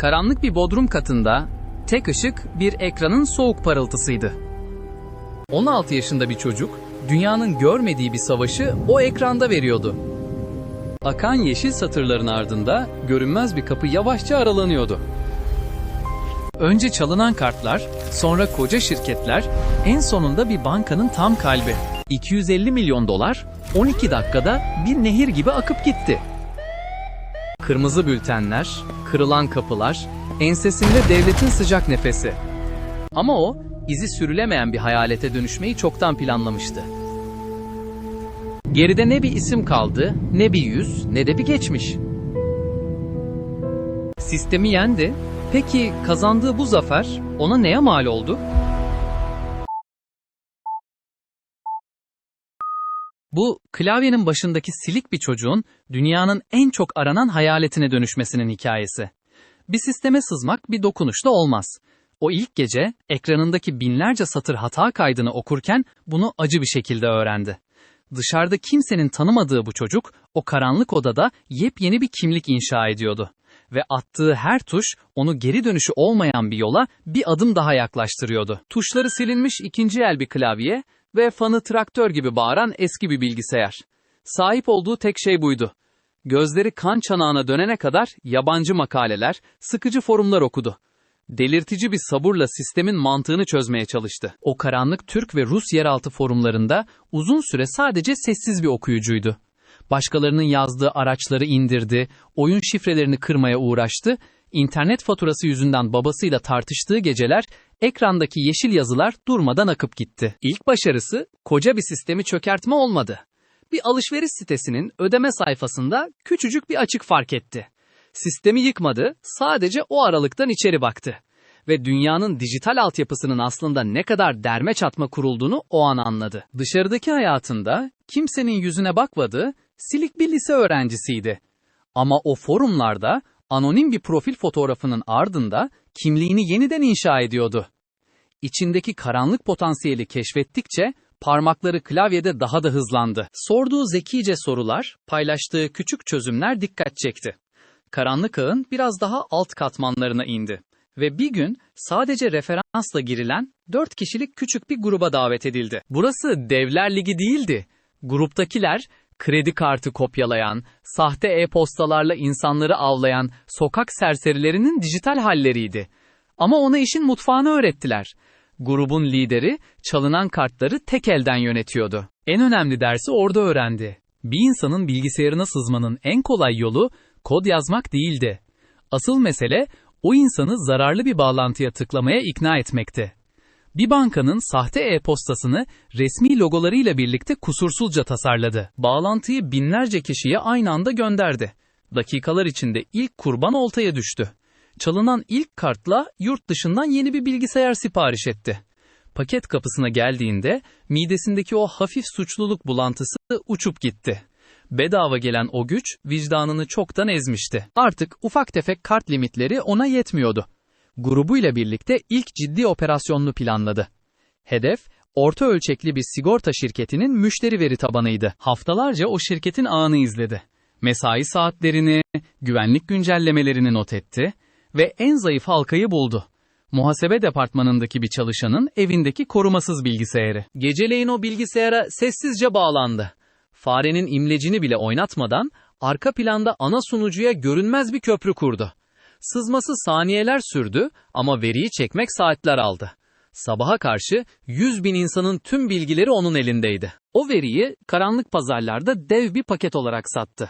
Karanlık bir bodrum katında tek ışık bir ekranın soğuk parıltısıydı. 16 yaşında bir çocuk, dünyanın görmediği bir savaşı o ekranda veriyordu. Akan yeşil satırların ardında görünmez bir kapı yavaşça aralanıyordu. Önce çalınan kartlar, sonra koca şirketler, en sonunda bir bankanın tam kalbi. 250 milyon dolar 12 dakikada bir nehir gibi akıp gitti. Kırmızı bültenler, kırılan kapılar, ensesinde devletin sıcak nefesi. Ama o, izi sürülemeyen bir hayalete dönüşmeyi çoktan planlamıştı. Geride ne bir isim kaldı, ne bir yüz, ne de bir geçmiş. Sistemi yendi. Peki kazandığı bu zafer ona neye mal oldu? Bu, klavyenin başındaki silik bir çocuğun dünyanın en çok aranan hayaletine dönüşmesinin hikayesi. Bir sisteme sızmak bir dokunuşla olmaz. O ilk gece ekranındaki binlerce satır hata kaydını okurken bunu acı bir şekilde öğrendi. Dışarıda kimsenin tanımadığı bu çocuk o karanlık odada yepyeni bir kimlik inşa ediyordu. Ve attığı her tuş onu geri dönüşü olmayan bir yola bir adım daha yaklaştırıyordu. Tuşları silinmiş ikinci el bir klavye ve fanı traktör gibi bağıran eski bir bilgisayar. Sahip olduğu tek şey buydu. Gözleri kan çanağına dönene kadar yabancı makaleler, sıkıcı forumlar okudu. Delirtici bir sabırla sistemin mantığını çözmeye çalıştı. O karanlık Türk ve Rus yeraltı forumlarında uzun süre sadece sessiz bir okuyucuydu. Başkalarının yazdığı araçları indirdi, oyun şifrelerini kırmaya uğraştı, internet faturası yüzünden babasıyla tartıştığı geceler, ekrandaki yeşil yazılar durmadan akıp gitti. İlk başarısı koca bir sistemi çökertme olmadı. Bir alışveriş sitesinin ödeme sayfasında küçücük bir açık fark etti. Sistemi yıkmadı, sadece o aralıktan içeri baktı. Ve dünyanın dijital altyapısının aslında ne kadar derme çatma kurulduğunu o an anladı. Dışarıdaki hayatında kimsenin yüzüne bakmadığı silik bir lise öğrencisiydi. Ama o forumlarda anonim bir profil fotoğrafının ardında kimliğini yeniden inşa ediyordu. İçindeki karanlık potansiyeli keşfettikçe parmakları klavyede daha da hızlandı. Sorduğu zekice sorular, paylaştığı küçük çözümler dikkat çekti. Karanlık ağın biraz daha alt katmanlarına indi. Ve bir gün sadece referansla girilen 4 kişilik küçük bir gruba davet edildi. Burası Devler Ligi değildi. Gruptakiler, kredi kartı kopyalayan, sahte e-postalarla insanları avlayan sokak serserilerinin dijital halleriydi. Ama ona işin mutfağını öğrettiler. Grubun lideri çalınan kartları tek elden yönetiyordu. En önemli dersi orada öğrendi. Bir insanın bilgisayarına sızmanın en kolay yolu kod yazmak değildi. Asıl mesele o insanı zararlı bir bağlantıya tıklamaya ikna etmekti. Bir bankanın sahte e-postasını resmi logolarıyla birlikte kusursuzca tasarladı. Bağlantıyı binlerce kişiye aynı anda gönderdi. Dakikalar içinde ilk kurban oltaya düştü. Çalınan ilk kartla yurt dışından yeni bir bilgisayar sipariş etti. Paket kapısına geldiğinde midesindeki o hafif suçluluk bulantısı uçup gitti. Bedava gelen o güç vicdanını çoktan ezmişti. Artık ufak tefek kart limitleri ona yetmiyordu. Grubuyla birlikte ilk ciddi operasyonunu planladı. Hedef, orta ölçekli bir sigorta şirketinin müşteri veri tabanıydı. Haftalarca o şirketin ağını izledi. Mesai saatlerini, güvenlik güncellemelerini not etti ve en zayıf halkayı buldu. Muhasebe departmanındaki bir çalışanın evindeki korumasız bilgisayarı. Geceleyin o bilgisayara sessizce bağlandı. Farenin imlecini bile oynatmadan arka planda ana sunucuya görünmez bir köprü kurdu. Sızması saniyeler sürdü ama veriyi çekmek saatler aldı. Sabaha karşı 100.000 insanın tüm bilgileri onun elindeydi. O veriyi karanlık pazarlarda dev bir paket olarak sattı.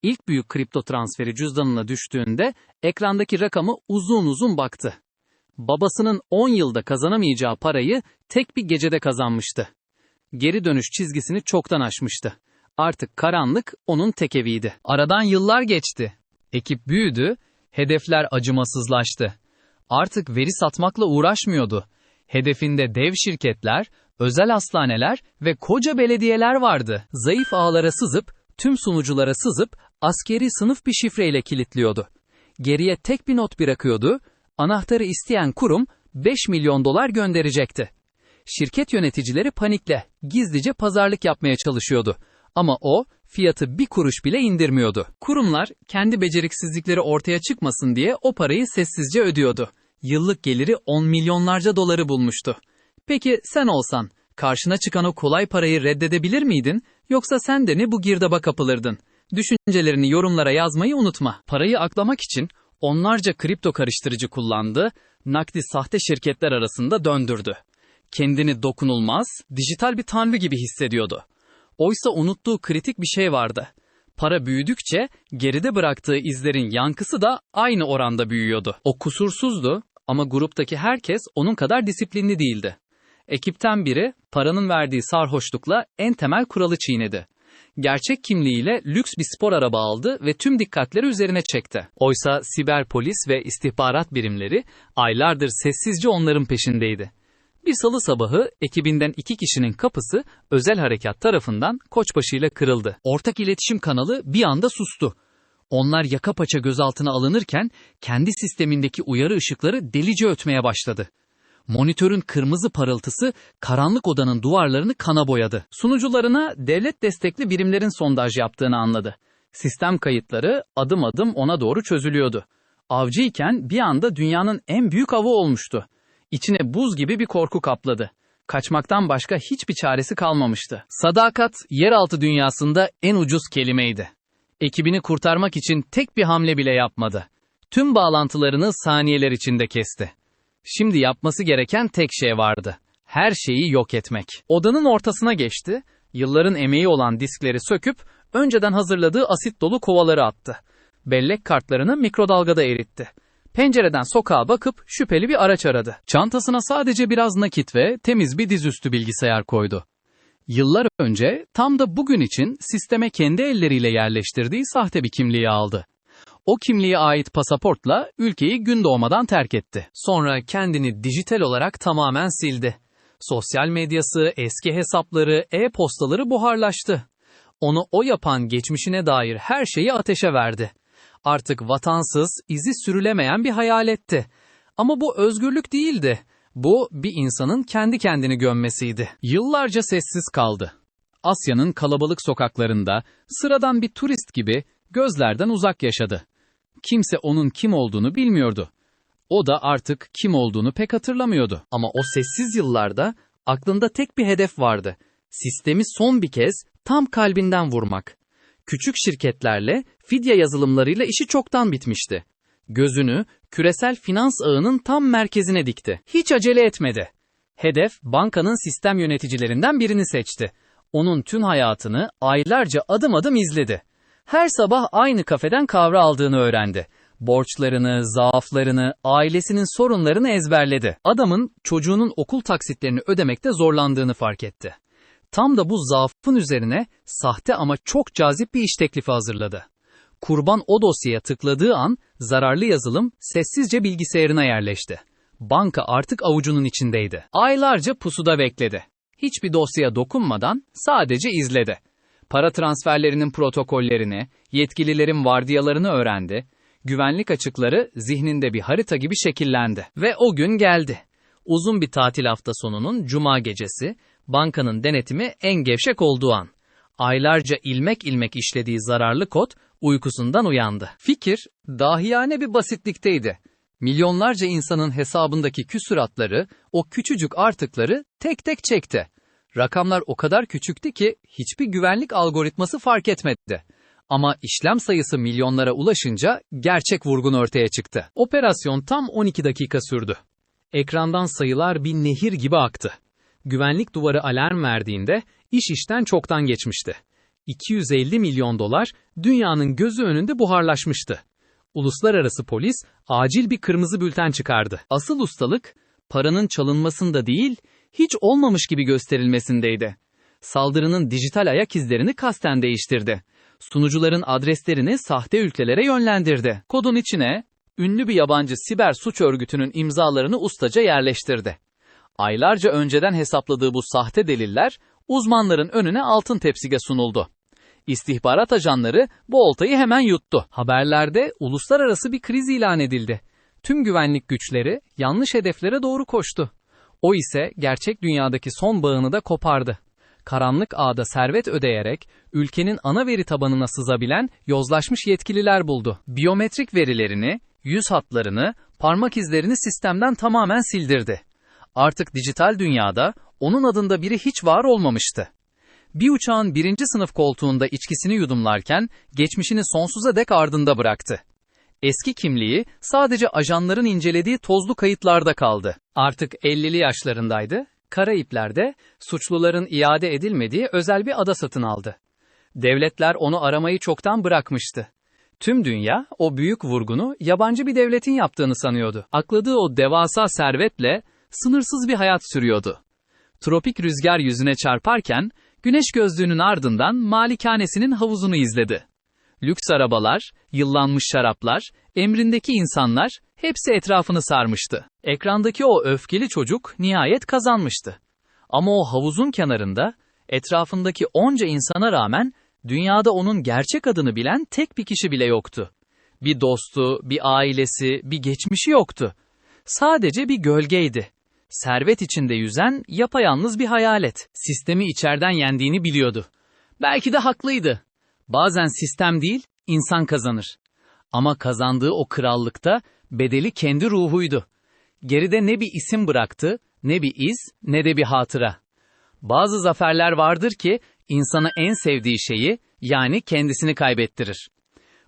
İlk büyük kripto transferi cüzdanına düştüğünde ekrandaki rakamı uzun uzun baktı. Babasının 10 yılda kazanamayacağı parayı tek bir gecede kazanmıştı. Geri dönüş çizgisini çoktan aşmıştı. Artık karanlık onun tek eviydi. Aradan yıllar geçti. Ekip büyüdü, hedefler acımasızlaştı. Artık veri satmakla uğraşmıyordu. Hedefinde dev şirketler, özel hastaneler ve koca belediyeler vardı. Zayıf ağlara sızıp, tüm sunuculara sızıp, askeri sınıf bir şifreyle kilitliyordu. Geriye tek bir not bırakıyordu, anahtarı isteyen kurum 5 milyon dolar gönderecekti. Şirket yöneticileri panikle, gizlice pazarlık yapmaya çalışıyordu. Ama o, fiyatı bir kuruş bile indirmiyordu. Kurumlar, kendi beceriksizlikleri ortaya çıkmasın diye o parayı sessizce ödüyordu. Yıllık geliri 10 milyonlarca doları bulmuştu. Peki sen olsan, karşına çıkan o kolay parayı reddedebilir miydin, yoksa sen de mi bu girdaba kapılırdın? Düşüncelerini yorumlara yazmayı unutma. Parayı aklamak için onlarca kripto karıştırıcı kullandı, nakdi sahte şirketler arasında döndürdü. Kendini dokunulmaz, dijital bir tanrı gibi hissediyordu. Oysa unuttuğu kritik bir şey vardı. Para büyüdükçe geride bıraktığı izlerin yankısı da aynı oranda büyüyordu. O kusursuzdu ama gruptaki herkes onun kadar disiplinli değildi. Ekipten biri paranın verdiği sarhoşlukla en temel kuralı çiğnedi. Gerçek kimliğiyle lüks bir spor araba aldı ve tüm dikkatleri üzerine çekti. Oysa siber polis ve istihbarat birimleri aylardır sessizce onların peşindeydi. Bir salı sabahı ekibinden 2 kişinin kapısı özel harekat tarafından koçbaşıyla kırıldı. Ortak iletişim kanalı bir anda sustu. Onlar yaka paça gözaltına alınırken kendi sistemindeki uyarı ışıkları delice ötmeye başladı. Monitörün kırmızı parıltısı karanlık odanın duvarlarını kana boyadı. Sunucularına devlet destekli birimlerin sondaj yaptığını anladı. Sistem kayıtları adım adım ona doğru çözülüyordu. Avcıyken bir anda dünyanın en büyük avı olmuştu. İçine buz gibi bir korku kapladı. Kaçmaktan başka hiçbir çaresi kalmamıştı. Sadakat, yeraltı dünyasında en ucuz kelimeydi. Ekibini kurtarmak için tek bir hamle bile yapmadı. Tüm bağlantılarını saniyeler içinde kesti. Şimdi yapması gereken tek şey vardı. Her şeyi yok etmek. Odanın ortasına geçti, yılların emeği olan diskleri söküp önceden hazırladığı asit dolu kovaları attı. Bellek kartlarını mikrodalgada eritti. Pencereden sokağa bakıp şüpheli bir araç aradı. Çantasına sadece biraz nakit ve temiz bir dizüstü bilgisayar koydu. Yıllar önce tam da bugün için sisteme kendi elleriyle yerleştirdiği sahte bir kimliği aldı. O kimliğe ait pasaportla ülkeyi gün doğmadan terk etti. Sonra kendini dijital olarak tamamen sildi. Sosyal medyası, eski hesapları, e-postaları buharlaştı. Onu o yapan geçmişine dair her şeyi ateşe verdi. Artık vatansız, izi sürülemeyen bir hayaletti. Ama bu özgürlük değildi. Bu bir insanın kendi kendini gömmesiydi. Yıllarca sessiz kaldı. Asya'nın kalabalık sokaklarında sıradan bir turist gibi gözlerden uzak yaşadı. Kimse onun kim olduğunu bilmiyordu. O da artık kim olduğunu pek hatırlamıyordu. Ama o sessiz yıllarda aklında tek bir hedef vardı. Sistemi son bir kez tam kalbinden vurmak. Küçük şirketlerle, fidye yazılımlarıyla işi çoktan bitmişti. Gözünü küresel finans ağının tam merkezine dikti. Hiç acele etmedi. Hedef, bankanın sistem yöneticilerinden birini seçti. Onun tüm hayatını aylarca adım adım izledi. Her sabah aynı kafeden kahve aldığını öğrendi. Borçlarını, zaaflarını, ailesinin sorunlarını ezberledi. Adamın çocuğunun okul taksitlerini ödemekte zorlandığını fark etti. Tam da bu zaafın üzerine sahte ama çok cazip bir iş teklifi hazırladı. Kurban o dosyaya tıkladığı an zararlı yazılım sessizce bilgisayarına yerleşti. Banka artık avucunun içindeydi. Aylarca pusuda bekledi. Hiçbir dosyaya dokunmadan sadece izledi. Para transferlerinin protokollerini, yetkililerin vardiyalarını öğrendi. Güvenlik açıkları zihninde bir harita gibi şekillendi. Ve o gün geldi. Uzun bir tatil hafta sonunun cuma gecesi, bankanın denetimi en gevşek olduğu an. Aylarca ilmek ilmek işlediği zararlı kod uykusundan uyandı. Fikir, dahiyane bir basitlikteydi. Milyonlarca insanın hesabındaki küsuratları, o küçücük artıkları tek tek çekti. Rakamlar o kadar küçüktü ki hiçbir güvenlik algoritması fark etmedi. Ama işlem sayısı milyonlara ulaşınca gerçek vurgun ortaya çıktı. Operasyon tam 12 dakika sürdü. Ekrandan sayılar bir nehir gibi aktı. Güvenlik duvarı alarm verdiğinde iş işten çoktan geçmişti. 250 milyon dolar dünyanın gözü önünde buharlaşmıştı. Uluslararası polis acil bir kırmızı bülten çıkardı. Asıl ustalık paranın çalınmasında değil, hiç olmamış gibi gösterilmesindeydi. Saldırının dijital ayak izlerini kasten değiştirdi. Sunucuların adreslerini sahte ülkelere yönlendirdi. Kodun içine ünlü bir yabancı siber suç örgütünün imzalarını ustaca yerleştirdi. Aylarca önceden hesapladığı bu sahte deliller uzmanların önüne altın tepside sunuldu. İstihbarat ajanları bu oltayı hemen yuttu. Haberlerde uluslararası bir kriz ilan edildi. Tüm güvenlik güçleri yanlış hedeflere doğru koştu. O ise gerçek dünyadaki son bağını da kopardı. Karanlık ağda servet ödeyerek ülkenin ana veri tabanına sızabilen yozlaşmış yetkililer buldu. Biyometrik verilerini, yüz hatlarını, parmak izlerini sistemden tamamen sildirdi. Artık dijital dünyada onun adında biri hiç var olmamıştı. Bir uçağın birinci sınıf koltuğunda içkisini yudumlarken geçmişini sonsuza dek ardında bıraktı. Eski kimliği sadece ajanların incelediği tozlu kayıtlarda kaldı. Artık 50'li yaşlarındaydı. Karayipler'de suçluların iade edilmediği özel bir ada satın aldı. Devletler onu aramayı çoktan bırakmıştı. Tüm dünya o büyük vurgunu yabancı bir devletin yaptığını sanıyordu. Akladığı o devasa servetle sınırsız bir hayat sürüyordu. Tropik rüzgar yüzüne çarparken güneş gözlüğünün ardından malikanesinin havuzunu izledi. Lüks arabalar, yıllanmış şaraplar, emrindeki insanlar hepsi etrafını sarmıştı. Ekrandaki o öfkeli çocuk nihayet kazanmıştı. Ama o havuzun kenarında etrafındaki onca insana rağmen dünyada onun gerçek adını bilen tek bir kişi bile yoktu. Bir dostu, bir ailesi, bir geçmişi yoktu. Sadece bir gölgeydi. Servet içinde yüzen yapayalnız bir hayalet. Sistemi içeriden yendiğini biliyordu. Belki de haklıydı. Bazen sistem değil, insan kazanır. Ama kazandığı o krallıkta bedeli kendi ruhuydu. Geride ne bir isim bıraktı, ne bir iz, ne de bir hatıra. Bazı zaferler vardır ki insana en sevdiği şeyi, yani kendisini kaybettirir.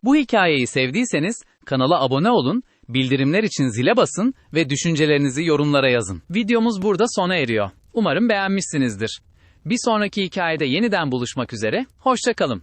Bu hikayeyi sevdiyseniz kanala abone olun, bildirimler için zile basın ve düşüncelerinizi yorumlara yazın. Videomuz burada sona eriyor. Umarım beğenmişsinizdir. Bir sonraki hikayede yeniden buluşmak üzere, hoşça kalın.